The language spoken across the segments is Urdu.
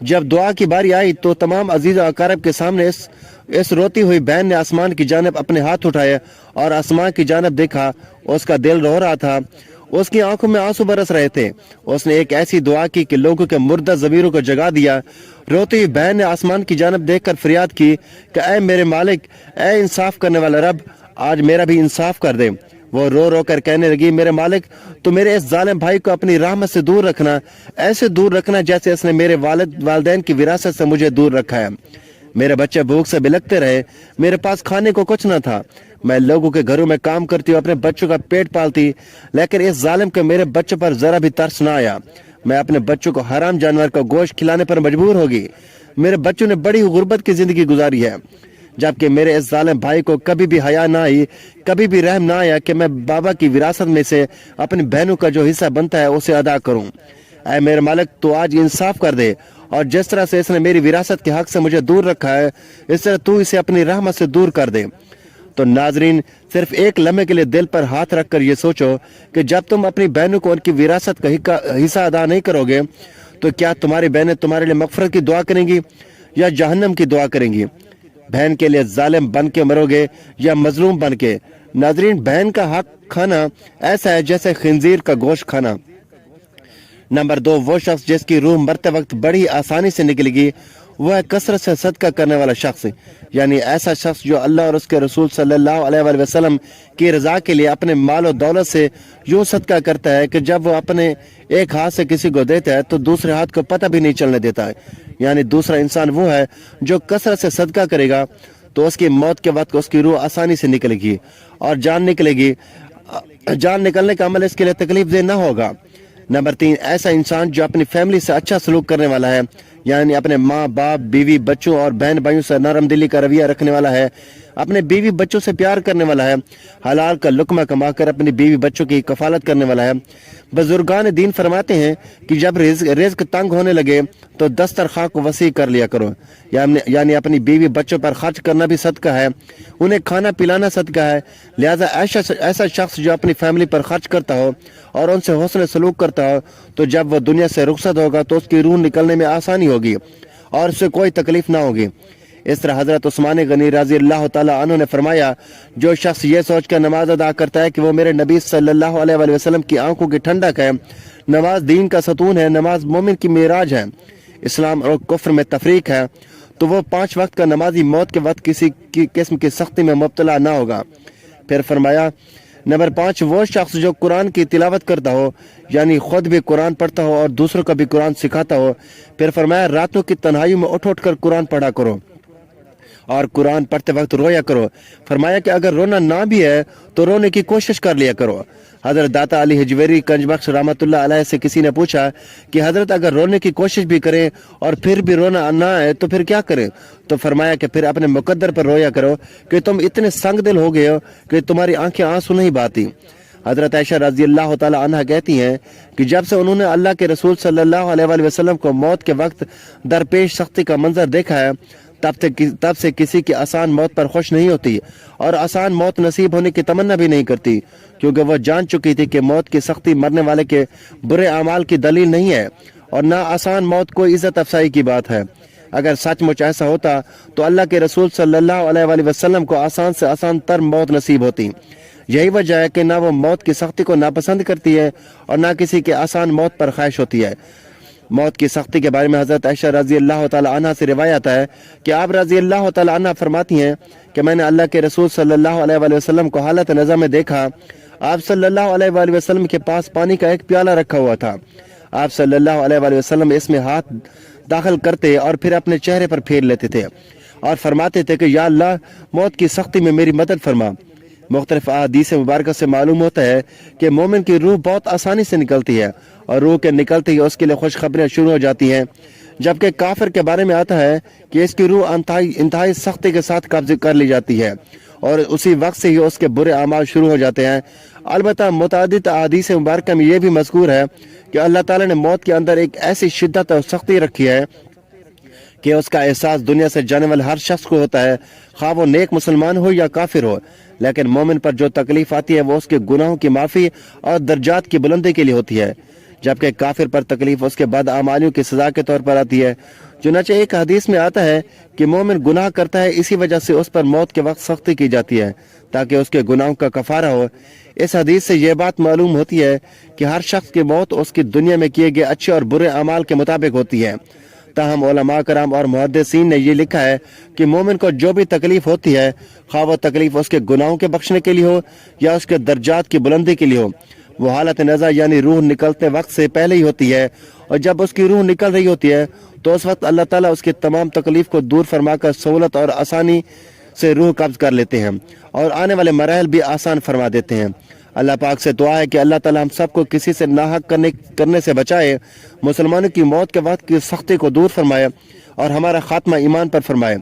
جب دعا کی باری آئی تو تمام عزیز و اقارب کے سامنے اس روتی ہوئی بہن نے آسمان کی جانب اپنے ہاتھ اٹھائے اور آسمان کی جانب دیکھا۔ اس کا دل رو رہا تھا، اس کی آنکھوں میں آنسو برس رہے تھے۔ اس نے ایک ایسی دعا کی کہ لوگوں کے مردہ ضمیروں کو جگا دیا۔ روتی ہوئی بہن نے آسمان کی جانب دیکھ کر فریاد کی کہ اے میرے مالک، اے انصاف کرنے والا رب، آج میرا بھی انصاف کر دے۔ وہ رو رو کر کہنے لگی، میرے مالک، تو میرے اس ظالم بھائی کو اپنی رحمت سے دور رکھنا، ایسے دور رکھنا جیسے اس نے میرے والدین کی وراثت سے مجھے دور رکھا ہے۔ میرے بچے بھوک سے بلکتے رہے، میرے پاس کھانے کو کچھ نہ تھا۔ میں لوگوں کے گھروں میں کام کرتی ہوں، اپنے بچوں کا پیٹ پالتی، لیکن اس ظالم کے میرے بچوں پر ذرا بھی ترس نہ آیا۔ میں اپنے بچوں کو حرام جانور کا گوشت کھلانے پر مجبور ہوگی۔ میرے بچوں نے بڑی غربت کی زندگی گزاری ہے، جبکہ میرے اس ظالم بھائی کو کبھی بھی حیا نہ آئی، کبھی بھی رحم نہ آیا کہ میں بابا کی وراثت میں سے اپنی بہنوں کا جو حصہ بنتا ہے اسے ادا کروں۔ اے میرے مالک، تو آج انصاف کر دے، اور جس طرح سے اس نے میری وراثت کے حق سے مجھے دور رکھا ہے، اس طرح تو اسے اپنی رحمت سے دور کر دے۔ تو ناظرین، صرف ایک لمحے کے لیے دل پر ہاتھ رکھ کر یہ سوچو کہ جب تم اپنی بہنوں کو ان کی وراثت کا حصہ ادا نہیں کرو گے تو کیا تمہاری بہنیں تمہارے لیے مغفرت کی دعا کریں گی یا جہنم کی دعا کریں گی؟ بہن کے لیے ظالم بن کے مرو گے یا مظلوم بن کے؟ ناظرین، بہن کا حق کھانا ایسا ہے جیسے خنزیر کا گوشت کھانا۔ نمبر 2، وہ شخص جس کی روح مرتے وقت بڑی آسانی سے نکلے گی وہ ہے کثرت سے صدقہ کرنے والا شخص، یعنی ایسا شخص جو اللہ اور اس کے رسول صلی اللہ علیہ وآلہ وسلم کی رضا کے لیے اپنے مال و دولت سے یوں صدقہ کرتا ہے کہ جب وہ اپنے ایک ہاتھ سے کسی کو دیتا ہے تو دوسرے ہاتھ کو پتہ بھی نہیں چلنے دیتا ہے۔ یعنی دوسرا انسان وہ ہے جو کثرت سے صدقہ کرے گا تو اس کی موت کے وقت اس کی روح آسانی سے نکلے گی اور جان نکلے گی۔ جان نکلنے کا عمل اس کے لیے تکلیف دہ نہ ہوگا۔ نمبر 3، ایسا انسان جو اپنی فیملی سے اچھا سلوک کرنے والا ہے، یعنی اپنے ماں باپ، بیوی، بچوں اور بہن بھائیوں سے نرم دلی کا رویہ رکھنے والا ہے، اپنے بیوی بچوں سے پیار کرنے والا ہے، حلال کا لقمہ کما کر اپنی بیوی بچوں کی کفالت کرنے والا ہے۔ بزرگان دین فرماتے ہیں کہ جب رزق تنگ ہونے لگے تو دسترخواں کو وسیع کر لیا کرو، یعنی اپنی بیوی بچوں پر خرچ کرنا بھی صدقہ ہے، انہیں کھانا پلانا صدقہ ہے۔ لہذا ایسا شخص جو اپنی فیملی پر خرچ کرتا ہو اور ان سے حسن سلوک کرتا ہو تو جب وہ دنیا سے رخصت ہوگا تو اس کی روح نکلنے میں آسانی ہوگی اور اس سے کوئی تکلیف نہ ہوگی۔ اس طرح حضرت عثمان غنی رضی اللہ تعالی عنہ نے فرمایا، جو شخص یہ سوچ کر نماز ادا کرتا ہے کہ وہ میرے نبی صلی اللہ علیہ وآلہ وسلم کی آنکھوں کی ٹھنڈک ہے، نماز دین کا ستون ہے، نماز مومن کی معراج ہے، اسلام اور کفر میں تفریق ہے، تو وہ 5 وقت کا نمازی موت کے وقت کسی قسم کی سختی میں مبتلا نہ ہوگا۔ پھر فرمایا، نمبر 5، وہ شخص جو قرآن کی تلاوت کرتا ہو، یعنی خود بھی قرآن پڑھتا ہو اور دوسروں کو بھی قرآن سکھاتا ہو۔ پھر فرمایا، راتوں کی تنہائیوں میں اٹھ کر قرآن پڑھا کرو اور قرآن پڑھتے وقت رویا کرو۔ فرمایا کہ اگر رونا نہ بھی ہے تو رونے کی کوشش کر لیا کرو۔ حضرت داتا علی حجویری کنج بخش رحمۃ اللہ علیہ سے کسی نے پوچھا کہ حضرت اگر رونے کی کوشش بھی کریں اور پھر بھی رونا نہ آئے تو پھر کیا کریں؟ تو فرمایا کہ پھر اپنے مقدر پر رویا کرو کہ تم اتنے سنگ دل ہو گئے ہو کہ تمہاری آنکھیں آنسو نہیں بہاتی۔ حضرت عائشہ رضی اللہ تعالی عنہ کہتی ہیں کہ جب سے انہوں نے اللہ کے رسول صلی اللہ علیہ وآلہ وسلم کو موت کے وقت درپیش سختی کا منظر دیکھا ہے تب سے کسی کی آسان موت پر خوش نہیں ہوتی اور آسان موت نصیب ہونے کی تمنا بھی نہیں کرتی، کیونکہ وہ جان چکی تھی کہ موت کی سختی مرنے والے کے برے اعمال کی دلیل نہیں ہے اور نہ آسان موت کوئی عزت افزائی کی بات ہے۔ اگر سچ مچ ایسا ہوتا تو اللہ کے رسول صلی اللہ علیہ وآلہ وسلم کو آسان سے آسان تر موت نصیب ہوتی۔ یہی وجہ ہے کہ نہ وہ موت کی سختی کو ناپسند کرتی ہے اور نہ کسی کے آسان موت پر خواہش ہوتی ہے۔ موت کی سختی کے بارے میں حضرت عائشہ رضی اللہ تعالی عنہ سے روایت ہے کہ آپ رضی اللہ تعالی عنہ فرماتی ہیں کہ میں نے اللہ کے رسول صلی اللہ علیہ وآلہ وسلم کو حالت نزع میں دیکھا۔ آپ صلی اللہ علیہ وآلہ وسلم کے پاس پانی کا ایک پیالہ رکھا ہوا تھا۔ آپ صلی اللہ علیہ وآلہ وسلم اس میں ہاتھ داخل کرتے اور پھر اپنے چہرے پر پھیر لیتے تھے اور فرماتے تھے کہ یا اللہ، موت کی سختی میں میری مدد فرما۔ مختلف احادیث مبارکہ سے معلوم ہوتا ہے کہ مومن کی روح بہت آسانی سے نکلتی ہے اور روح کے نکلتے ہی اس کے لیے خوشخبریاں شروع ہو جاتی ہیں، جبکہ کافر کے بارے میں آتا ہے کہ اس کی روح انتہائی سختی کے ساتھ قبض کر لی جاتی ہے اور اسی وقت سے ہی اس کے برے اعمال شروع ہو جاتے ہیں۔ البتہ متعدد احادیث مبارکہ میں یہ بھی مذکور ہے کہ اللہ تعالیٰ نے موت کے اندر ایک ایسی شدت اور سختی رکھی ہے کہ اس کا احساس دنیا سے جانے والے ہر شخص کو ہوتا ہے، خواہ وہ نیک مسلمان ہو یا کافر ہو، لیکن مومن پر جو تکلیف آتی ہے وہ اس کے گناہوں کی معافی اور درجات کی بلندی کے لیے ہوتی ہے۔ جبکہ کافر پر تکلیف اس کے بدعمالیوں کی سزا کے طور پر آتی ہے۔ چنانچہ ایک حدیث میں آتا ہے کہ مومن گناہ کرتا ہے، اسی وجہ سے اس پر موت کے وقت سختی کی جاتی ہے تاکہ اس کے گناہوں کا کفارہ ہو۔ اس حدیث سے یہ بات معلوم ہوتی ہے کہ ہر شخص کی موت اس کی دنیا میں کیے گئے اچھے اور برے اعمال کے مطابق ہوتی ہے۔ تاہم علماء کرام اور محدثین نے یہ لکھا ہے کہ مومن کو جو بھی تکلیف ہوتی ہے، خواہ وہ تکلیف اس کے گناہوں کے بخشنے کے لیے ہو یا اس کے درجات کی بلندی کے لیے ہو، وہ حالت نزع یعنی روح نکلتے وقت سے پہلے ہی ہوتی ہے، اور جب اس کی روح نکل رہی ہوتی ہے تو اس وقت اللہ تعالیٰ اس کی تمام تکلیف کو دور فرما کر سہولت اور آسانی سے روح قبض کر لیتے ہیں اور آنے والے مراحل بھی آسان فرما دیتے ہیں۔ اللہ پاک سے دعا ہے کہ اللہ تعالیٰ ہم سب کو کسی سے ناحق کرنے سے بچائے، مسلمانوں کی موت کے وقت کی سختی کو دور فرمائے اور ہمارا خاتمہ ایمان پر فرمائے،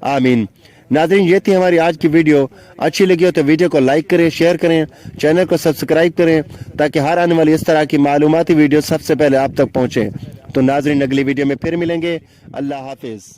آمین۔ ناظرین، یہ تھی ہماری آج کی ویڈیو۔ اچھی لگی ہو تو ویڈیو کو لائک کریں، شیئر کریں، چینل کو سبسکرائب کریں تاکہ ہر آنے والی اس طرح کی معلوماتی ویڈیو سب سے پہلے آپ تک پہنچیں۔ تو ناظرین، اگلی ویڈیو میں پھر ملیں گے۔ اللہ حافظ۔